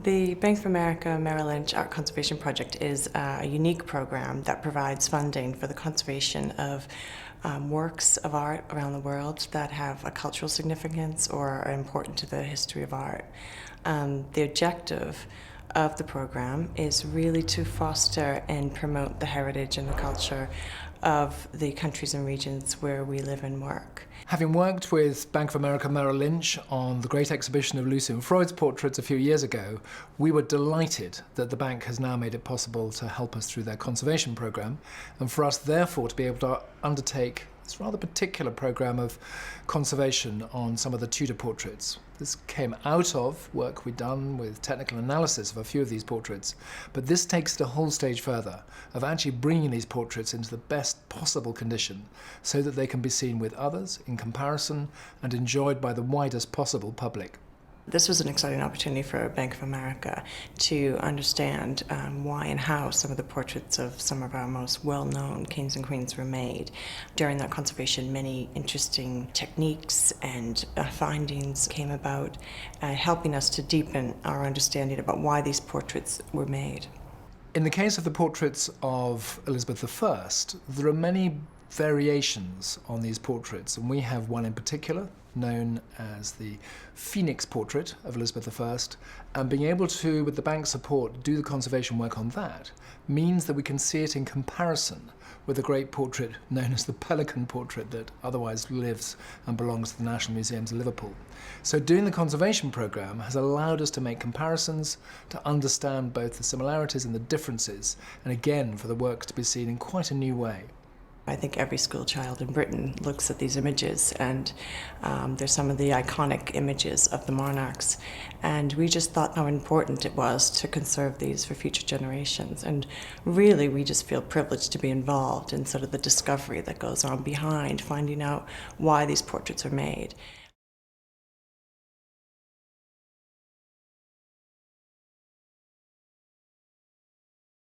The Bank of America Merrill Lynch Art Conservation Project is a unique program that provides funding for the conservation of works of art around the world that have a cultural significance or are important to the history of art. The objective of the program is really to foster and promote the heritage and the culture of the countries and regions where we live and work. Having worked with Bank of America Merrill Lynch on the great exhibition of Lucian Freud's portraits a few years ago, we were delighted that the bank has now made it possible to help us through their conservation program, and for us therefore to be able to undertake this rather particular program of conservation on some of the Tudor portraits. This came out of work we'd done with technical analysis of a few of these portraits, but this takes it a whole stage further of actually bringing these portraits into the best possible condition so that they can be seen with others in comparison and enjoyed by the widest possible public. This was an exciting opportunity for Bank of America to understand why and how some of the portraits of some of our most well-known kings and queens were made. During that conservation, many interesting techniques and findings came about, helping us to deepen our understanding about why these portraits were made. In the case of the portraits of Elizabeth I, there are many variations on these portraits, and we have one in particular known as the Phoenix portrait of Elizabeth I, and being able to, with the bank's support, do the conservation work on that means that we can see it in comparison with a great portrait known as the Pelican portrait that otherwise lives and belongs to the National Museums of Liverpool. So doing the conservation programme has allowed us to make comparisons, to understand both the similarities and the differences, and again for the work to be seen in quite a new way. I think every school child in Britain looks at these images, and they're some of the iconic images of the monarchs, and we just thought how important it was to conserve these for future generations. And really we just feel privileged to be involved in sort of the discovery that goes on behind finding out why these portraits are made.